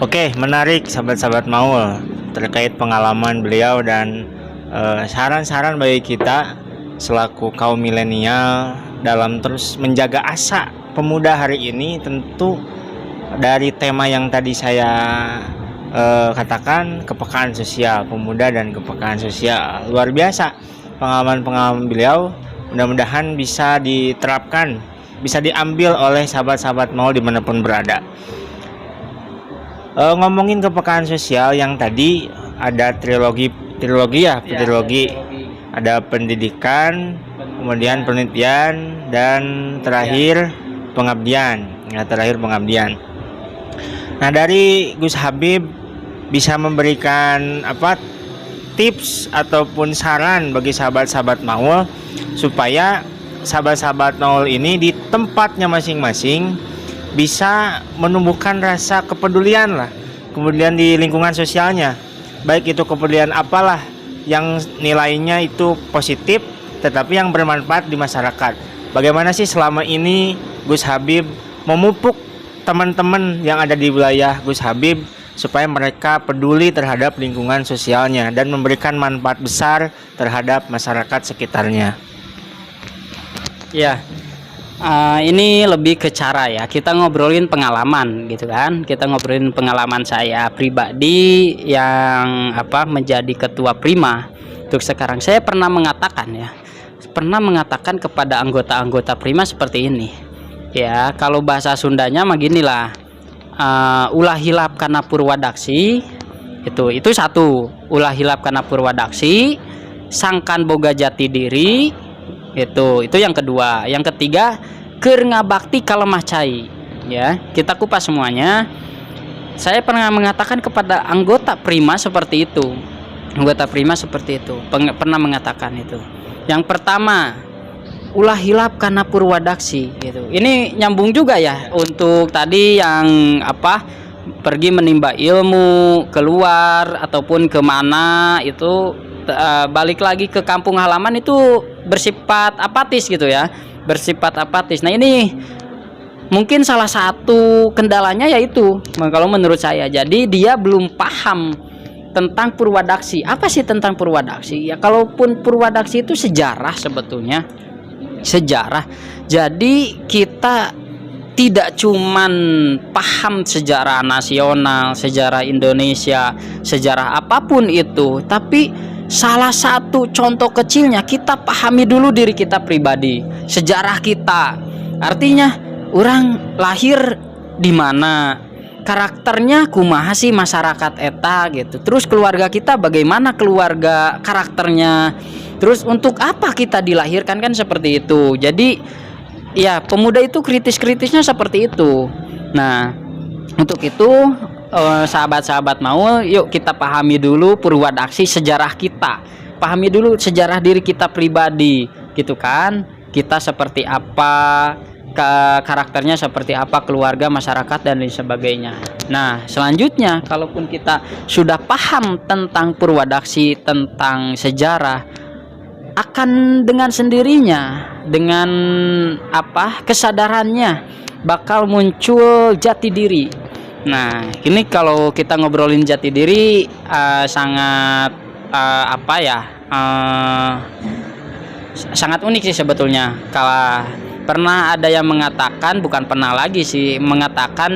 Oke, menarik sahabat-sahabat Maul terkait pengalaman beliau dan saran-saran bagi kita selaku kaum milenial dalam terus menjaga asa pemuda hari ini. Tentu dari tema yang tadi saya katakan, kepekaan sosial pemuda dan kepekaan sosial, luar biasa pengalaman-pengalaman beliau. Mudah-mudahan bisa diterapkan, bisa diambil oleh sahabat-sahabat Maul dimanapun berada. Ngomongin kepekaan sosial yang tadi ada trilogi ya, trilogi. Ada pendidikan, kemudian penelitian, dan terakhir pengabdian. Nah, dari Gus Habib bisa memberikan tips ataupun saran bagi sahabat-sahabat Maul supaya sahabat-sahabat Maul ini di tempatnya masing-masing bisa menumbuhkan rasa kepedulian lah, kemudian di lingkungan sosialnya, baik itu kepedulian apalah yang nilainya itu positif tetapi yang bermanfaat di masyarakat. Bagaimana sih selama ini Gus Habib memupuk teman-teman yang ada di wilayah Gus Habib supaya mereka peduli terhadap lingkungan sosialnya dan memberikan manfaat besar terhadap masyarakat sekitarnya? Ya, ini lebih ke cara ya. Kita ngobrolin pengalaman gitu kan. Kita ngobrolin pengalaman saya pribadi yang menjadi ketua Prima. Untuk sekarang saya pernah mengatakan kepada anggota-anggota Prima seperti ini. Ya, kalau bahasa Sundanya mah ginilah. Ulah hilap kana purwadaksi. Itu satu. Ulah hilap kana purwadaksi, sangkan boga jati diri. Itu yang kedua. Yang ketiga, keur ngabakti kalemah cai. Ya, kita kupas semuanya. Saya pernah mengatakan kepada anggota Prima seperti itu. Pernah mengatakan itu. Yang pertama, ulah hilap kana purwadaksi gitu. Ini nyambung juga ya untuk tadi yang pergi menimba ilmu keluar ataupun kemana itu, balik lagi ke kampung halaman itu bersifat apatis gitu ya, Nah, ini mungkin salah satu kendalanya yaitu kalau menurut saya, jadi dia belum paham tentang purwadaksi. Apa sih tentang purwadaksi? Ya, kalaupun purwadaksi itu sejarah, sebetulnya sejarah. Jadi kita tidak cuman paham sejarah nasional, sejarah Indonesia, sejarah apapun itu, tapi salah satu contoh kecilnya kita pahami dulu diri kita pribadi, sejarah kita. Artinya orang lahir di mana, karakternya kumaha sih masyarakat eta gitu. Terus keluarga kita bagaimana keluarga karakternya. Terus untuk apa kita dilahirkan, kan seperti itu. Jadi ya pemuda itu kritis-kritisnya seperti itu. Nah, untuk itu sahabat-sahabat Maul, yuk kita pahami dulu purwadaksi, sejarah kita. Pahami dulu sejarah diri kita pribadi, gitu kan? Kita seperti apa, karakternya seperti apa, keluarga, masyarakat, dan lain sebagainya. Nah, selanjutnya, kalaupun kita sudah paham tentang purwadaksi, tentang sejarah, akan dengan sendirinya, dengan kesadarannya bakal muncul jati diri. Nah, ini kalau kita ngobrolin jati diri sangat sangat unik sih sebetulnya. Kalau pernah ada yang mengatakan, bukan pernah lagi sih, mengatakan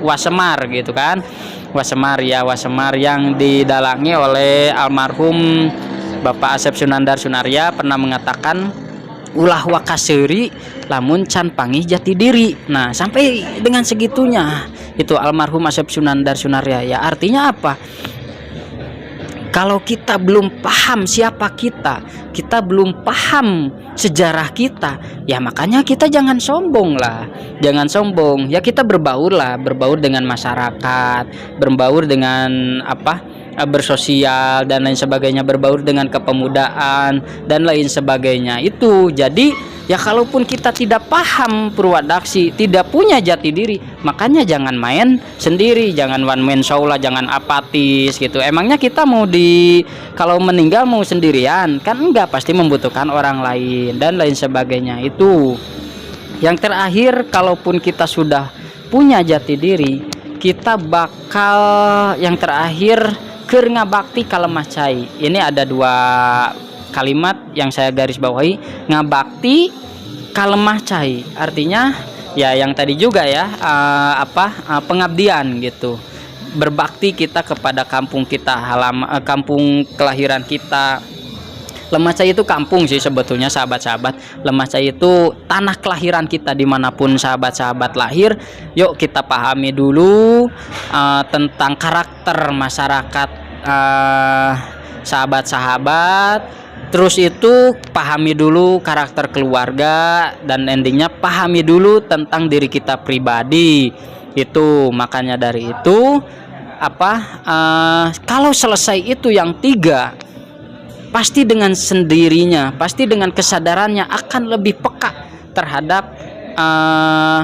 Wasemar gitu kan. Wasemar yang didalangi oleh almarhum Bapak Asep Sunandar Sunaria pernah mengatakan, ulah wakaseri lamun can panggih jati diri. Nah, sampai dengan segitunya itu almarhum Asep Sunandar Sunaria. Ya, artinya apa? Kalau kita belum paham siapa kita belum paham sejarah kita, ya makanya kita jangan sombong lah. Jangan sombong. Ya, kita berbaur dengan masyarakat, berbaur dengan bersosial dan lain sebagainya, berbaur dengan kepemudaan dan lain sebagainya. Itu jadi ya, kalaupun kita tidak paham purwadaksi, tidak punya jati diri, makanya jangan main sendiri, jangan one man show lah, jangan apatis gitu. Emangnya kita kalau meninggal mau sendirian? Kan enggak, pasti membutuhkan orang lain dan lain sebagainya. Itu yang terakhir, kalaupun kita sudah punya jati diri, kita bakal yang terakhir keur ngabakti ka lemah cai. Ini ada 2 kalimat yang saya garis bawahi, ngabakti ka lemah cai. Artinya ya yang tadi juga ya, pengabdian gitu. Berbakti kita kepada kampung kita, kampung kelahiran kita. Lemah Cai itu kampung sih sebetulnya sahabat-sahabat. Lemah Cai itu tanah kelahiran kita, dimanapun sahabat-sahabat lahir. Yuk kita pahami dulu tentang karakter masyarakat sahabat-sahabat. Terus itu pahami dulu karakter keluarga, dan endingnya pahami dulu tentang diri kita pribadi. Itu makanya dari itu kalau selesai itu yang 3, pasti dengan sendirinya, pasti dengan kesadarannya akan lebih peka terhadap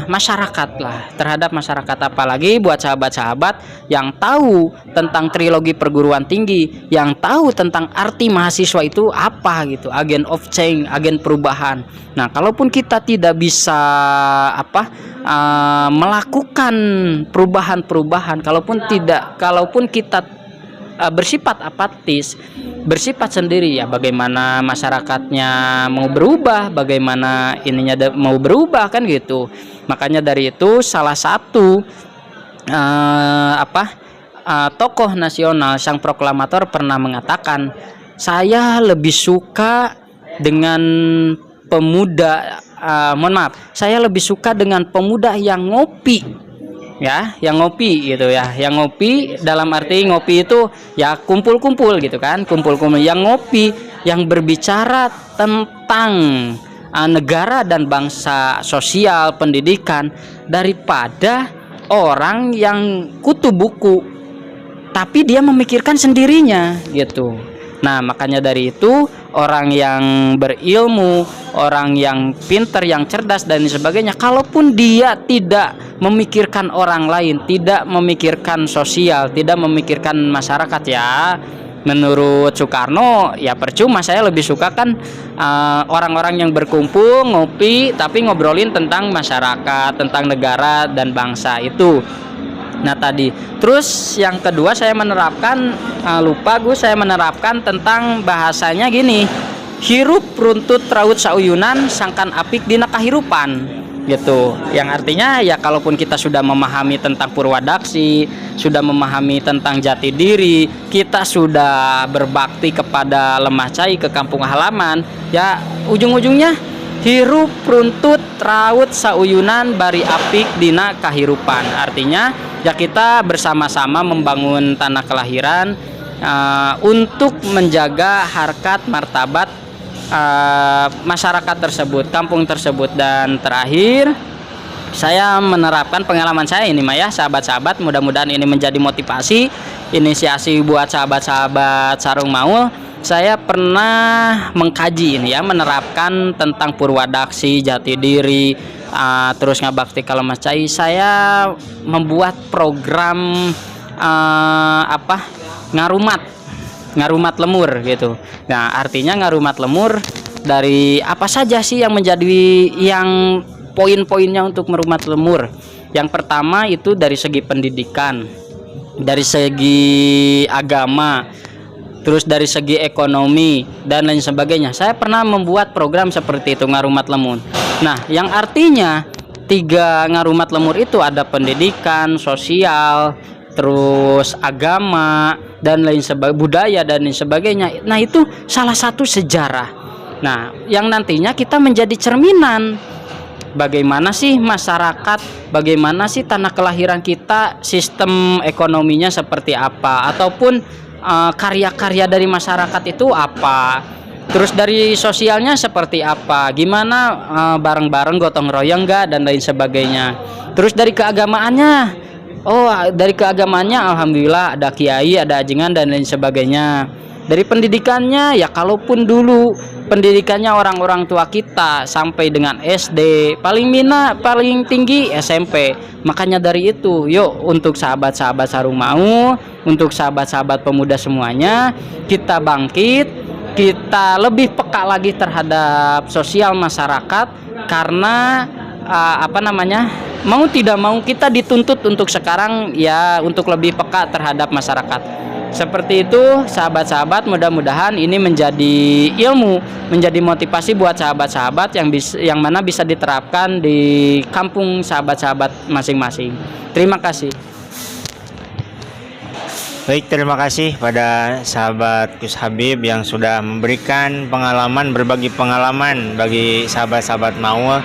masyarakat lah, terhadap masyarakat. Apalagi buat sahabat-sahabat yang tahu tentang trilogi perguruan tinggi, yang tahu tentang arti mahasiswa itu apa gitu, agent of change, agen perubahan. Nah, kalaupun kita tidak bisa melakukan perubahan-perubahan, kalaupun kita bersifat apatis, bersifat sendiri, ya bagaimana masyarakatnya mau berubah, bagaimana ininya mau berubah kan gitu. Makanya dari itu salah satu tokoh nasional, sang proklamator pernah mengatakan, saya lebih suka dengan pemuda, saya lebih suka dengan pemuda yang ngopi. Ya, yang ngopi gitu ya, yang ngopi dalam arti ngopi itu ya kumpul-kumpul gitu kan, kumpul-kumpul yang ngopi, yang berbicara tentang negara dan bangsa, sosial, pendidikan, daripada orang yang kutu buku tapi dia memikirkan sendirinya gitu. Nah, makanya dari itu orang yang berilmu, orang yang pintar, yang cerdas dan sebagainya, kalaupun dia tidak memikirkan orang lain, tidak memikirkan sosial, tidak memikirkan masyarakat, ya menurut Soekarno ya percuma. Saya lebih suka kan orang-orang yang berkumpul ngopi tapi ngobrolin tentang masyarakat, tentang negara dan bangsa itu. Nah tadi, terus yang kedua saya menerapkan, saya menerapkan tentang bahasanya gini, hirup runtut raut sauyunan sangkan apik dina kahirupan gitu. Yang artinya ya kalaupun kita sudah memahami tentang Purwadaksi, sudah memahami tentang jati diri, kita sudah berbakti kepada Lemah Cai, ke kampung halaman, ya ujung-ujungnya hirup runtut raut sauyunan bari apik dina kahirupan. Artinya ya kita bersama-sama membangun tanah kelahiran untuk menjaga harkat martabat masyarakat tersebut, kampung tersebut. Dan terakhir saya menerapkan pengalaman saya ini ya sahabat-sahabat, mudah-mudahan ini menjadi motivasi, inisiasi buat sahabat-sahabat Sarung Maul. Saya pernah mengkaji ini ya, menerapkan tentang Purwadaksi, jati diri, terus ngabakti ka Lemah Cai. Saya membuat program ngarumat lemur gitu. Nah, artinya ngarumat lemur dari apa saja sih yang menjadi yang poin-poinnya untuk merumat lemur. Yang pertama itu dari segi pendidikan, dari segi agama, terus dari segi ekonomi dan lain sebagainya. Saya pernah membuat program seperti itu, ngarumat lemur. Nah, yang artinya 3 ngarumat lemur itu ada pendidikan, sosial, terus agama dan lain sebagainya, budaya dan lain sebagainya. Nah, itu salah satu sejarah. Nah, yang nantinya kita menjadi cerminan bagaimana sih masyarakat, bagaimana sih tanah kelahiran kita, sistem ekonominya seperti apa, ataupun karya-karya dari masyarakat itu apa, terus dari sosialnya seperti apa, gimana bareng-bareng gotong royong enggak dan lain sebagainya. Terus dari keagamaannya, dari keagamaannya alhamdulillah ada kiai, ada ajengan dan lain sebagainya. Dari pendidikannya ya kalaupun dulu pendidikannya orang-orang tua kita sampai dengan SD, paling tinggi SMP. Makanya dari itu, yuk untuk sahabat-sahabat Sarung Maul, untuk sahabat-sahabat pemuda semuanya, kita bangkit, kita lebih peka lagi terhadap sosial masyarakat, karena mau tidak mau kita dituntut untuk sekarang ya untuk lebih peka terhadap masyarakat. Seperti itu sahabat-sahabat, mudah-mudahan ini menjadi ilmu, menjadi motivasi buat sahabat-sahabat yang mana bisa diterapkan di kampung sahabat-sahabat masing-masing. Terima kasih. Baik, terima kasih pada sahabat Gus Habib yang sudah memberikan pengalaman, berbagi pengalaman bagi sahabat-sahabat Maul.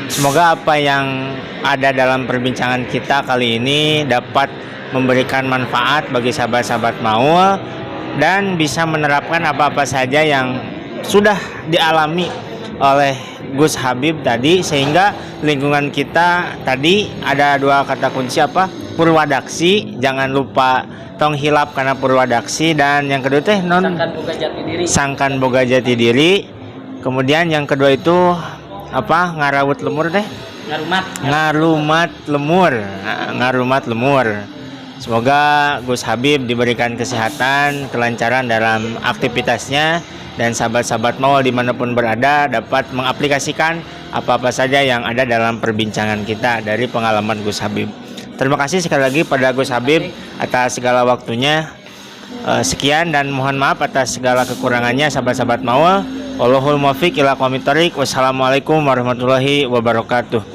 Semoga apa yang ada dalam perbincangan kita kali ini dapat memberikan manfaat bagi sahabat-sahabat Maul dan bisa menerapkan apa-apa saja yang sudah dialami oleh Gus Habib tadi, sehingga lingkungan kita tadi ada dua kata kunci apa? Purwadaksi, jangan lupa tong hilap karena purwadaksi, dan yang kedua teh non Sangkan boga jati diri. sangkan boga jati diri. Kemudian yang kedua itu apa? Ngarawut lemur teh? Ngarumat lemur. Ngarumat lemur. Semoga Gus Habib diberikan kesehatan, kelancaran dalam aktivitasnya, dan sahabat-sahabat Maul dimanapun berada dapat mengaplikasikan apa-apa saja yang ada dalam perbincangan kita dari pengalaman Gus Habib. Terima kasih sekali lagi pada Gus Habib atas segala waktunya. Sekian dan mohon maaf atas segala kekurangannya sahabat-sahabat Maul. Wallahul muwaffiq ila aqwamit thoriq. Wassalamualaikum warahmatullahi wabarakatuh.